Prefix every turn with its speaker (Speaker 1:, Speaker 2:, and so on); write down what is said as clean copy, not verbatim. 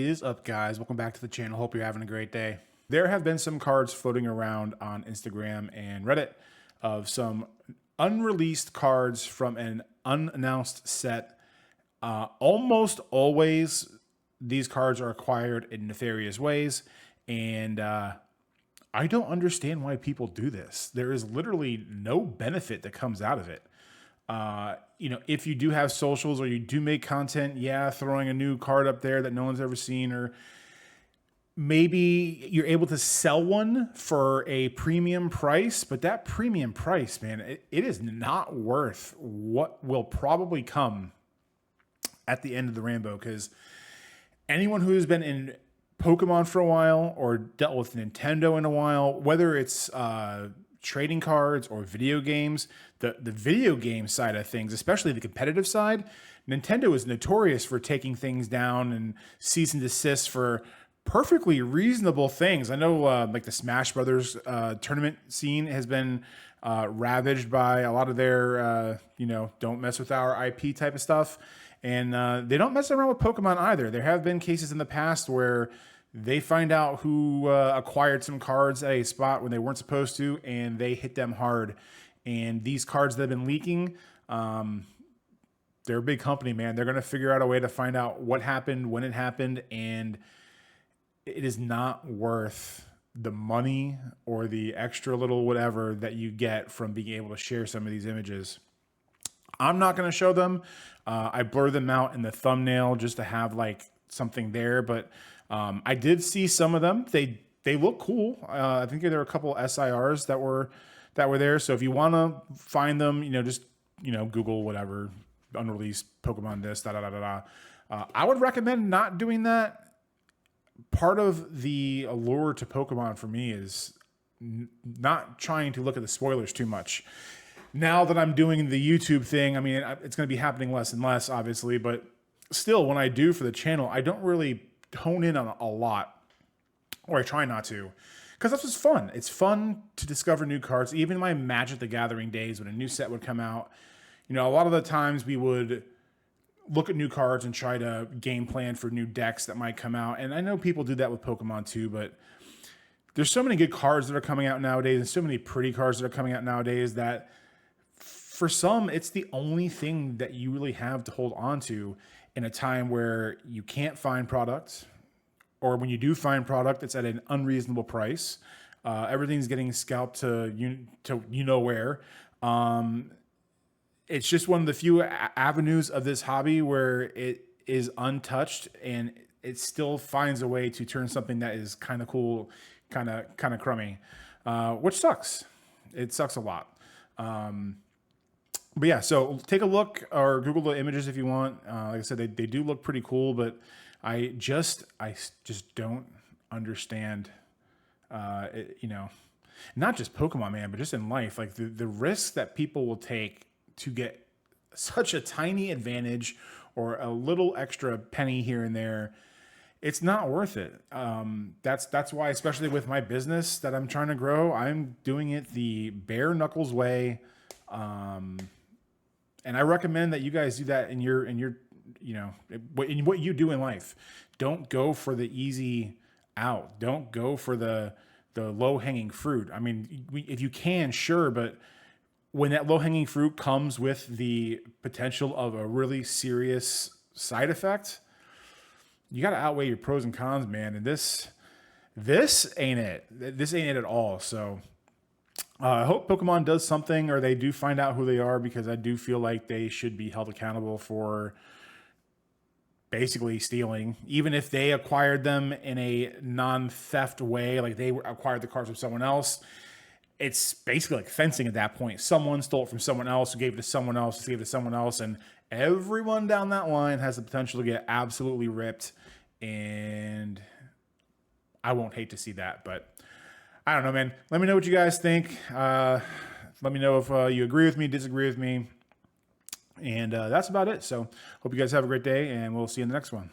Speaker 1: is up, guys? Welcome back to the channel. Hope you're having a great day. There have been some cards floating around on Instagram and Reddit of some unreleased cards from an unannounced set. Almost always these cards are acquired in nefarious ways, and I don't understand why people do this. There is literally no benefit that comes out of it. If you do have socials or you do make content, yeah, throwing a new card up there that no one's ever seen, or maybe you're able to sell one for a premium price, but that premium price, man, it is not worth what will probably come at the end of the rainbow. Because anyone who's been in Pokemon for a while or dealt with Nintendo in a while, whether it's trading cards or video games, the video game side of things, especially the competitive side, Nintendo is notorious for taking things down and cease and desist for perfectly reasonable things. I know like the Smash Brothers tournament scene has been ravaged by a lot of their, don't mess with our IP type of stuff. And they don't mess around with Pokemon either. There have been cases in the past where they find out who acquired some cards at a spot when they weren't supposed to, and they hit them hard. And these cards that have been leaking, they're a big company, man. They're going to figure out a way to find out what happened, when it happened, and it is not worth the money or the extra little whatever that you get from being able to share some of these images. I'm not going to show them. I blur them out in the thumbnail just to have like something there, but I did see some of them. They look cool. I think there were a couple SIRs that were there. So if you want to find them, just Google whatever unreleased Pokemon this da da da da da. I would recommend not doing that. Part of the allure to Pokemon for me is not trying to look at the spoilers too much. Now that I'm doing the YouTube thing, I mean, it's going to be happening less and less, obviously, but still, when I do for the channel, I don't really hone in on a lot, or I try not to, because that's just fun. It's fun to discover new cards. Even my Magic the Gathering days, when a new set would come out, a lot of the times we would look at new cards and try to game plan for new decks that might come out. And I know people do that with Pokemon too, but there's so many good cards that are coming out nowadays, and so many pretty cards that are coming out nowadays that for some, it's the only thing that you really have to hold on to in a time where you can't find product, or when you do find product, it's at an unreasonable price. Everything's getting scalped to where. It's just one of the few avenues of this hobby where it is untouched, and it still finds a way to turn something that is kind of cool, kind of crummy, which sucks. It sucks a lot. But yeah, so take a look or Google the images if you want. Like I said, they do look pretty cool, but I just don't understand, not just Pokemon, man, but just in life, like the risks that people will take to get such a tiny advantage or a little extra penny here and there. It's not worth it. That's why, especially with my business that I'm trying to grow, I'm doing it the bare knuckles way. And I recommend that you guys do that in what you do in life. Don't go for the easy out. Don't go for the low hanging fruit. I mean, if you can, sure, but when that low hanging fruit comes with the potential of a really serious side effect, you got to outweigh your pros and cons, man. And this ain't it. This ain't it at all. So I hope Pokemon does something, or they do find out who they are, because I do feel like they should be held accountable for basically stealing, even if they acquired them in a non-theft way, like they acquired the cards from someone else. It's basically like fencing at that point. Someone stole it from someone else, who gave it to someone else, who gave it to someone else, and everyone down that line has the potential to get absolutely ripped. And I won't hate to see that, but I don't know, man. Let me know what you guys think. Let me know if you agree with me, disagree with me. And that's about it. So hope you guys have a great day, and we'll see you in the next one.